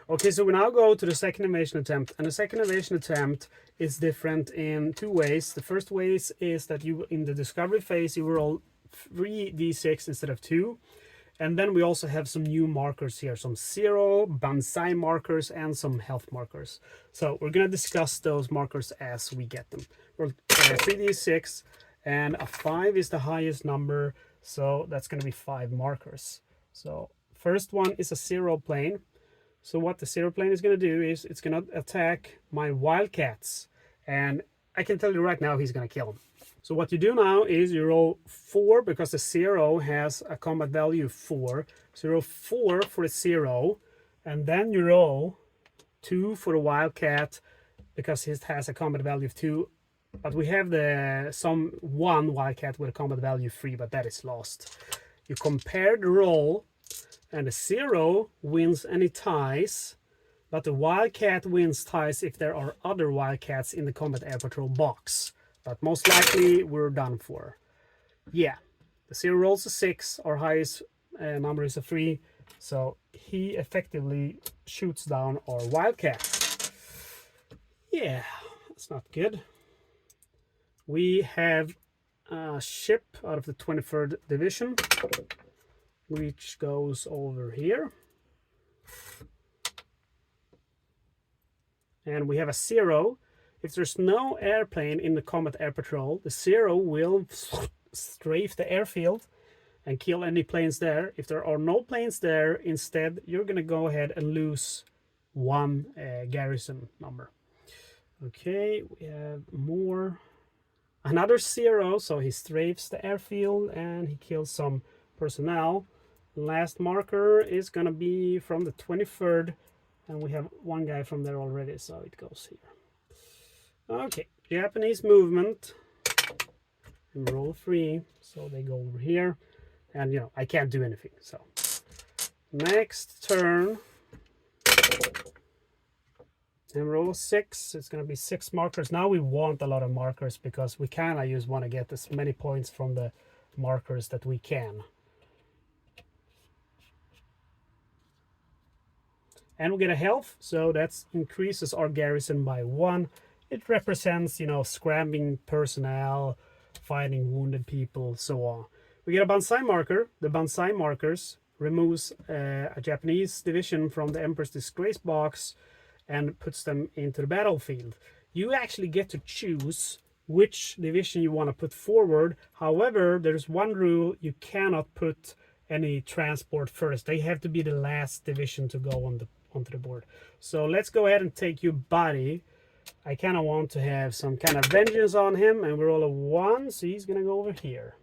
Okay, so we now go to the second invasion attempt, and the second invasion attempt is different in two ways. The first way is that you, in the discovery phase, you roll 3d6 instead of 2. And then we also have some new markers here, some 0, Banzai markers, and some health markers. So we're going to discuss those markers as we get them. We're 3d6, and a 5 is the highest number, so that's going to be 5 markers. So first one is a 0 plane. So what the 0 plane is going to do is it's going to attack my wildcats. And I can tell you right now he's going to kill them. So what you do now is you roll 4 because the 0 has a combat value of 4. So you roll 4 for the 0, and then you roll 2 for the wildcat because it has a combat value of 2. But we have one wildcat with a combat value of 3, but that is lost. You compare the roll, and the 0 wins any ties, but the wildcat wins ties if there are other wildcats in the combat air patrol box. But most likely we're done for. Yeah, the 0 rolls a 6, our highest number is a 3, so he effectively shoots down our wildcat. Yeah, that's not good. We have a ship out of the 23rd Division, which goes over here. And we have a 0. If there's no airplane in the combat air patrol, the 0 will strafe the airfield and kill any planes there. If there are no planes there, instead, you're going to go ahead and lose 1 garrison number. Okay, we have more. Another 0, so he strafes the airfield and he kills some personnel. Last marker is going to be from the 23rd, and we have 1 guy from there already, so it goes here. Okay, Japanese movement, and roll 3, so they go over here, and you know, I can't do anything, so. Next turn, and roll 6, it's going to be 6 markers. Now we want a lot of markers because we kind of just want to get as many points from the markers that we can. And we get a health, so that increases our garrison by 1. It represents, you know, scrambling personnel, finding wounded people, so on. We get a Banzai marker. The Banzai markers removes a Japanese division from the Emperor's Disgrace box and puts them into the battlefield. You actually get to choose which division you want to put forward. However, there's one rule: you cannot put any transport first. They have to be the last division to go onto the board. So let's go ahead and take your body. I kind of want to have some kind of vengeance on him, and we roll a 1, so he's going to go over here.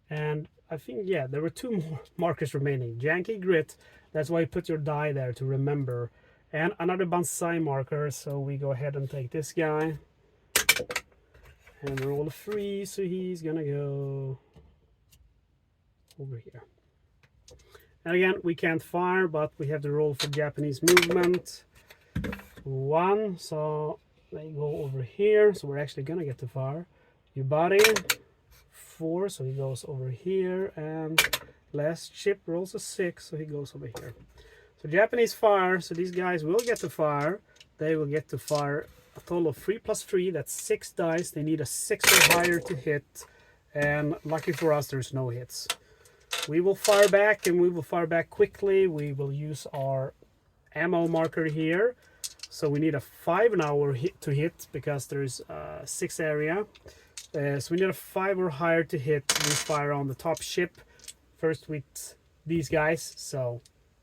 And I think, yeah, there were 2 more markers remaining. Janky Grit, that's why you put your die there to remember. And another Banzai marker, so we go ahead and take this guy. And roll a 3, so he's going to go over here. And again, we can't fire, but we have the roll for Japanese movement. 1, so they go over here, so we're actually gonna get to fire. Your body, 4, so he goes over here, and last ship rolls a 6, so he goes over here. So Japanese fire, so these guys will get to fire. They will get to fire a total of 3 plus 3, that's 6 dice. They need a 6 or higher to hit, and lucky for us, there's no hits. We will fire back, and we will fire back quickly. We will use our ammo marker here. So we need a 5 now to hit because there's 6 area. So we need a 5 or higher to hit. We fire on the top ship first with these guys. So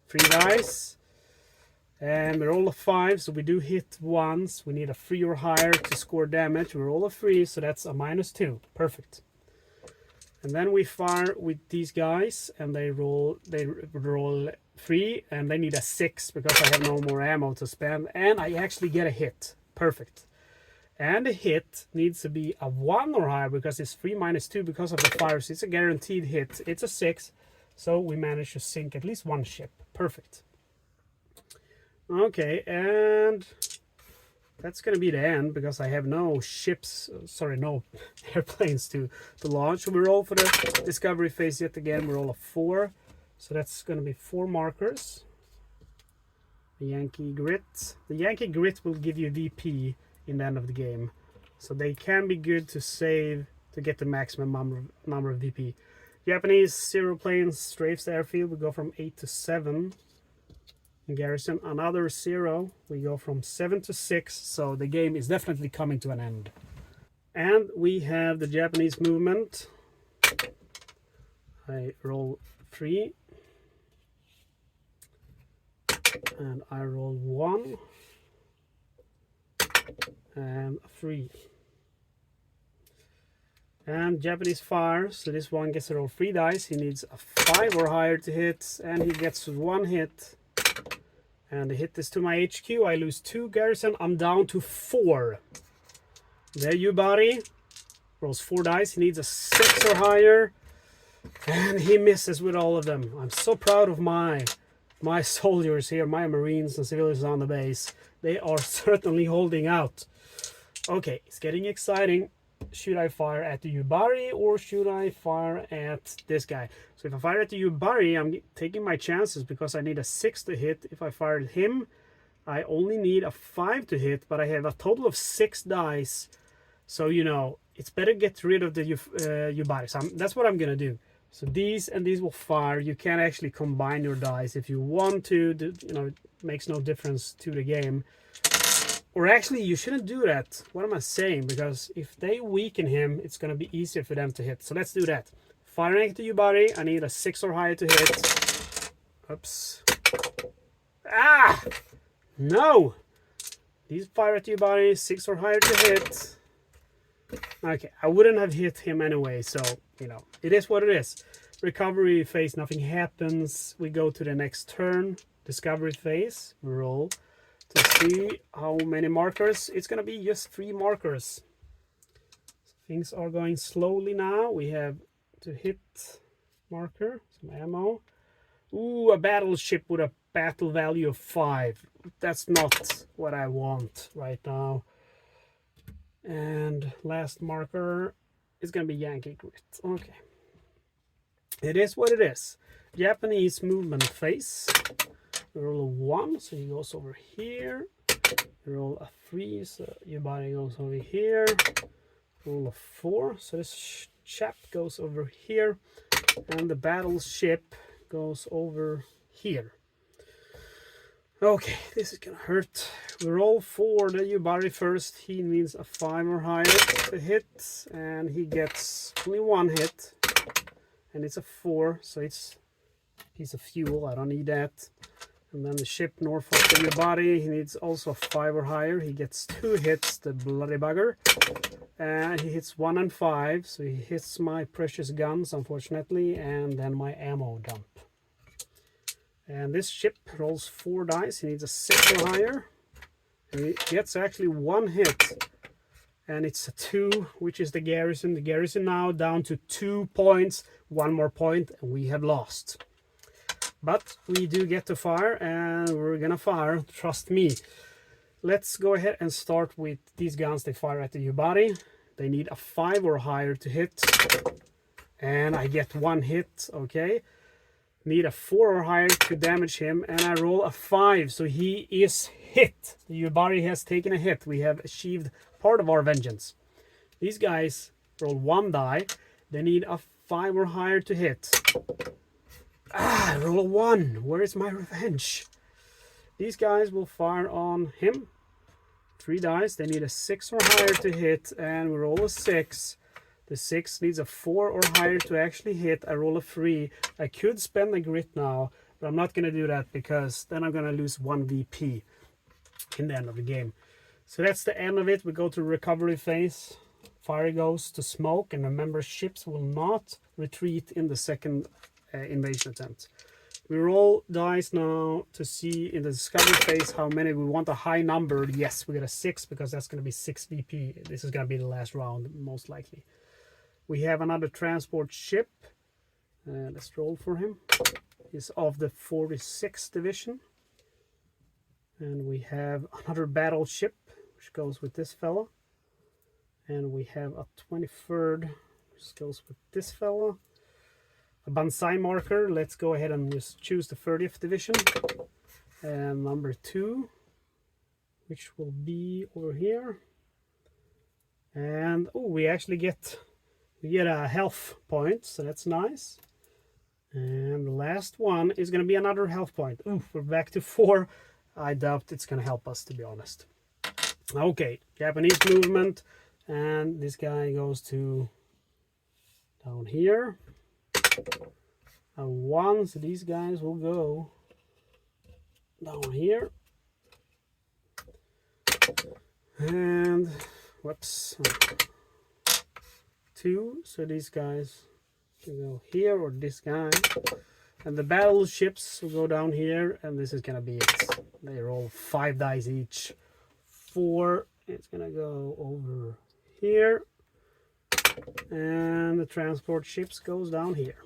3 dice. And we roll a 5, so we do hit once. We need a 3 or higher to score damage. We roll a 3, so that's a -2. Perfect. And then we fire with these guys, and they roll 3, and they need a 6 because I have no more ammo to spend, and I actually get a hit. Perfect. And the hit needs to be a 1 or higher because it's 3 -2 because of the fire, so it's a guaranteed hit. It's a 6, so we managed to sink at least 1 ship. Perfect. Okay, and that's going to be the end because I have no ships, sorry, no airplanes to launch. We roll for the discovery phase yet again. We roll a 4, so that's going to be 4 markers. The Yankee Grit. The Yankee Grit will give you VP in the end of the game. So they can be good to save to get the maximum number of VP. Japanese 0 planes strafes the airfield. We go from 8 to 7. In garrison, another 0. We go from 7 to 6. So the game is definitely coming to an end. And we have the Japanese movement. I roll 3. And I roll 1. And 3. And Japanese fire, so this one gets to roll 3 dice. He needs a 5 or higher to hit, and he gets 1 hit. And the hit is to my HQ. I lose 2 garrison. I'm down to 4. There you buddy. Rolls 4 dice. He needs a 6 or higher. And he misses with all of them. I'm so proud of my soldiers here, my Marines and civilians on the base. They are certainly holding out. Okay, it's getting exciting. Should I fire at the Yubari or should I fire at this guy? So if I fire at the Yubari, I'm taking my chances because I need a 6 to hit. If I fire at him, I only need a 5 to hit, but I have a total of 6 dice. So, you know, it's better get rid of the Yubari. So that's what I'm going to do. So these and these will fire. You can actually combine your dice if you want to. You know, it makes no difference to the game. Or actually, you shouldn't do that. What am I saying? Because if they weaken him, it's going to be easier for them to hit. So let's do that. Firing at the Yubari. I need a 6 or higher to hit. Oops. Ah! No! These fire at the Yubari. 6 or higher to hit. Okay, I wouldn't have hit him anyway. So, you know, it is what it is. Recovery phase, nothing happens. We go to the next turn. Discovery phase. Roll. To see how many markers. It's going to be just 3 markers. Things are going slowly now. We have to hit marker, some ammo. Ooh, a battleship with a battle value of 5. That's not what I want right now. And last marker is going to be Yankee Grit. Okay. It is what it is. Japanese movement phase. Roll a 1, so he goes over here. Roll a 3, so your body goes over here. Roll a 4, so this chap goes over here. And the battleship goes over here. Okay, this is gonna hurt. We roll for the Yubari first. He needs a 5 or higher to hit. And he gets only 1 hit. And it's a 4, so it's a piece of fuel. I don't need that. And then the ship north of the Yubari, he needs also a 5 or higher. He gets 2 hits, the bloody bugger. And he hits 1 and 5, so he hits my precious guns, unfortunately, and then my ammo dump. And this ship rolls 4 dice. He needs a 6 or higher. And he gets actually 1 hit. And it's a 2, which is the garrison. The garrison now down to 2 points. 1 more point, and we have lost. But we do get to fire, and we're gonna fire, trust me. Let's go ahead and start with these guns. They fire at the Yubari. They need a 5 or higher to hit. And I get 1 hit, okay. Need a 4 or higher to damage him, and I roll a 5, so he is hit. The Yubari has taken a hit. We have achieved part of our vengeance. These guys roll 1 die. They need a 5 or higher to hit. Ah, I roll a 1. Where is my revenge? These guys will fire on him. 3 dice. They need a 6 or higher to hit, and we roll a 6. The 6 needs a 4 or higher to actually hit. I roll a 3. I could spend the grit now, but I'm not going to do that because then I'm going to lose 1 VP in the end of the game. So that's the end of it. We go to recovery phase. Fire goes to smoke, and remember, ships will not retreat in the second invasion attempt. We roll dice now to see in the discovery phase how many we want. A high number. Yes, we get a 6 because that's going to be 6 VP. This is going to be the last round, most likely. We have another transport ship. Let's roll for him. He's of the 46th division. And we have another battleship, which goes with this fella. And we have a 23rd, which goes with this fella. A Banzai marker. Let's go ahead and just choose the 30th division. and number 2, which will be over here. And oh, we actually get a health point, so that's nice. And the last one is going to be another health point. Ooh, we're back to 4. I doubt it's going to help us, to be honest. Okay, Japanese movement, and this guy goes to down here. And 1, so these guys will go down here. And whoops, 2, so these guys can go here, or this guy. And the battleships will go down here, and this is gonna be it. They roll 5 dice each. 4, it's gonna go over here, and the transport ships goes down here.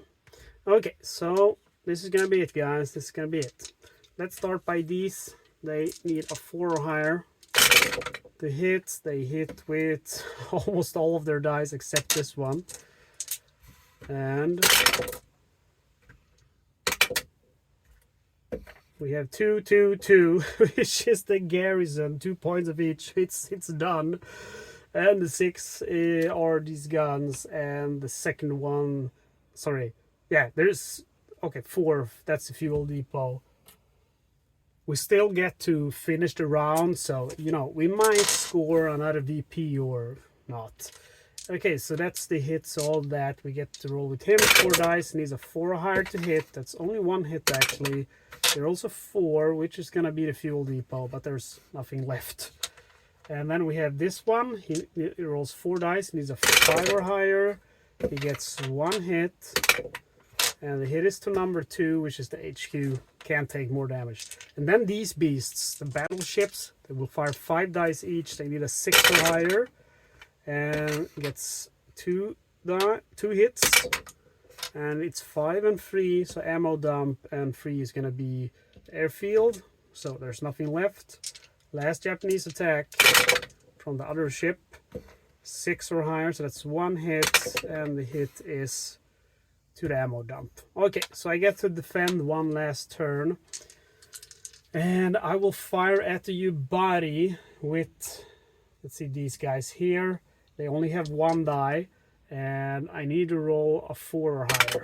Okay, so this is gonna be it, guys. This is gonna be it. Let's start by these. They need a 4 or higher. The hits, they hit with almost all of their dice except this one. And we have 2, 2, 2, which is the garrison, 2 points of each. It's done. And the 6 are these guns, and the second one, sorry, yeah, there's, okay, 4, that's the fuel depot. We still get to finish the round, so, you know, we might score another VP or not. Okay, so that's the hits, all that. We get to roll with him, 4 dice, needs a 4 or higher to hit. That's only 1 hit, actually. There are also 4, which is going to be the fuel depot, but there's nothing left. And then we have this one. He rolls 4 dice, needs a 5 or higher. He gets 1 hit. And the hit is to number 2, which is the HQ. Can't take more damage. And then these beasts, the battleships, they will fire 5 dice each. They need a 6 or higher. And gets 2 hits. And it's 5 and 3, so ammo dump, and 3 is going to be airfield. So there's nothing left. Last Japanese attack from the other ship. 6 or higher, so that's 1 hit. And the hit is to the ammo dump. Okay, so I get to defend 1 last turn. And I will fire at the U-body with, let's see, these guys here. They only have 1 die. And I need to roll a 4 or higher.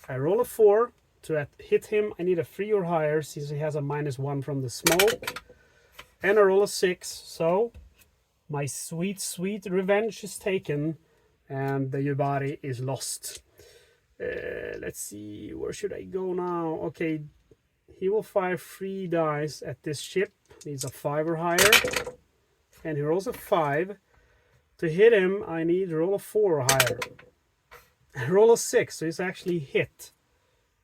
I roll a 4. To hit him, I need a 3 or higher, since he has a -1 from the smoke. And I roll a 6. So my sweet, sweet revenge is taken. And the U-body is lost. Let's see, where should I go now? Okay, he will fire 3 dice at this ship. Needs a 5 or higher. And he rolls a 5. To hit him, I need to roll a 4 or higher. I roll a 6, so he's actually hit.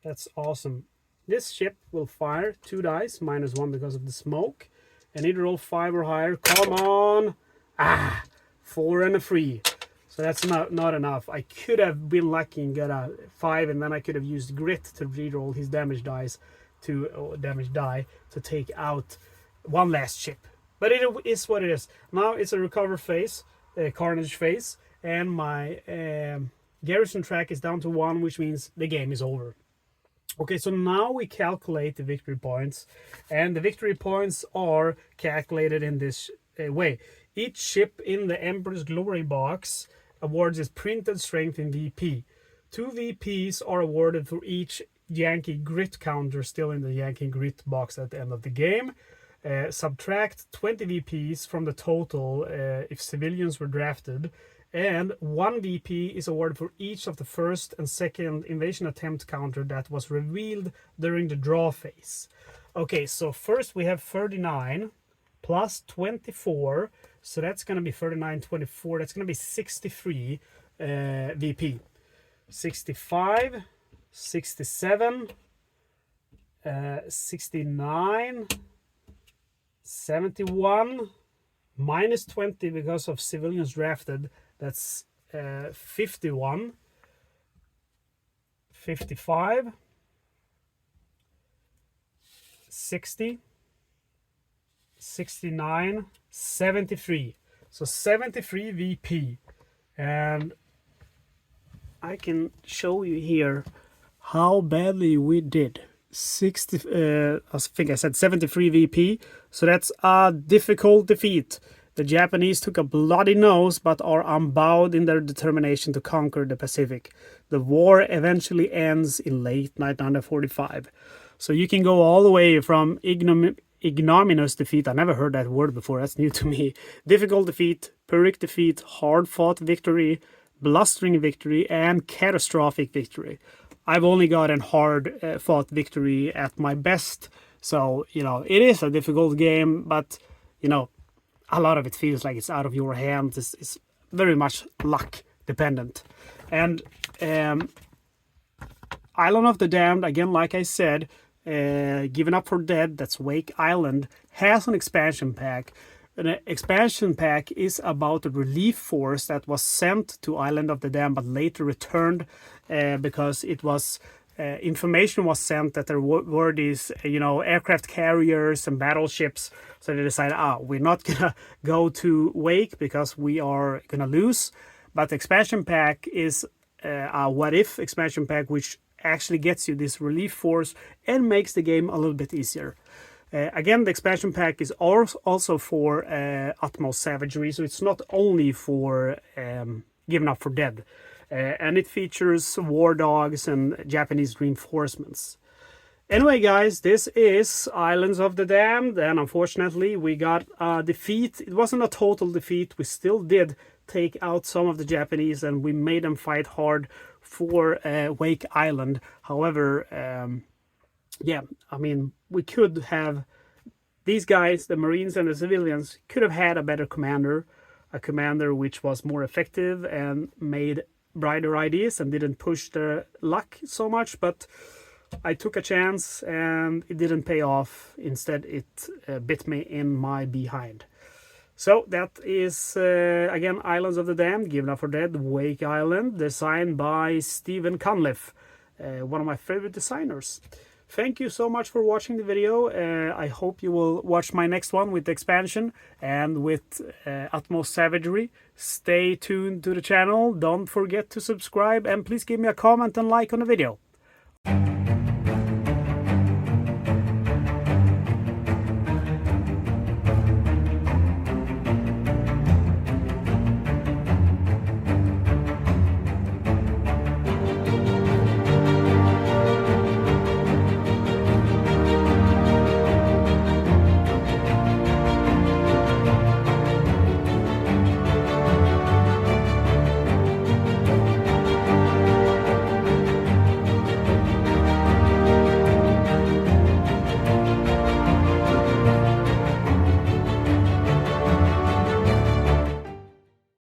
That's awesome. This ship will fire 2 dice, -1 because of the smoke. I need to roll 5 or higher. Come on! 4 and a 3. So that's not enough. I could have been lucky and got a 5, and then I could have used grit to reroll his damage dice to take out 1 last ship. But it is what it is. Now it's a recover phase, a carnage phase, and my garrison track is down to 1, which means the game is over. Okay, so now we calculate the victory points, and the victory points are calculated in this way. Each ship in the Emperor's Glory box awards its printed strength in VP. 2 VPs are awarded for each Yankee grit counter still in the Yankee grit box at the end of the game. Subtract 20 VPs from the total if civilians were drafted, and 1 VP is awarded for each of the first and second invasion attempt counter that was revealed during the draw phase. Okay, so first we have 39 plus 24, so that's going to be 39, 24, that's going to be 63 VP. 65, 67, 69, 71, minus 20 because of civilians drafted, that's 51, 55, 60, 69, 73. So 73 VP. And I can show you here how badly we did. 60, I think I said 73 VP, so that's a difficult defeat. The Japanese took a bloody nose, but are unbowed in their determination to conquer the Pacific. The war eventually ends in late 1945. So you can go all the way from ignominious defeat, I never heard that word before, that's new to me, difficult defeat, Pyrrhic defeat, hard-fought victory, blustering victory, and catastrophic victory. I've only gotten hard-fought victory at my best, so, you know, it is a difficult game, but, you know, a lot of it feels like it's out of your hands. It's very much luck dependent. And Island of the Damned, again, like I said, Given Up for Dead, that's Wake Island, has an expansion pack. An expansion pack is about a relief force that was sent to Island of the Damned but later returned because it was information was sent that there were these, you know, aircraft carriers and battleships. So they decided, we're not gonna go to Wake because we are gonna lose. But the expansion pack is a what if expansion pack, which actually gets you this relief force and makes the game a little bit easier. Again, the expansion pack is also for Utmost Savagery, so it's not only for Given Up for Dead. And it features war dogs and Japanese reinforcements. Anyway, guys, this is Islands of the Damned, and unfortunately we got a defeat. It wasn't a total defeat. We still did take out some of the Japanese, and we made them fight hard for Wake Island. However, yeah, I mean, we could have, these guys, the Marines and the civilians, could have had a better commander, a commander which was more effective and made brighter ideas and didn't push the luck so much. But I took a chance and it didn't pay off. Instead, it bit me in my behind. So that is, again, Islands of the Damned, Given Up for Dead, Wake Island, designed by Stephen Cunliffe, one of my favorite designers. Thank you so much for watching the video. I hope you will watch my next one with the expansion and with Utmost Savagery. Stay tuned to the channel. Don't forget to subscribe, and please give me a comment and like on the video.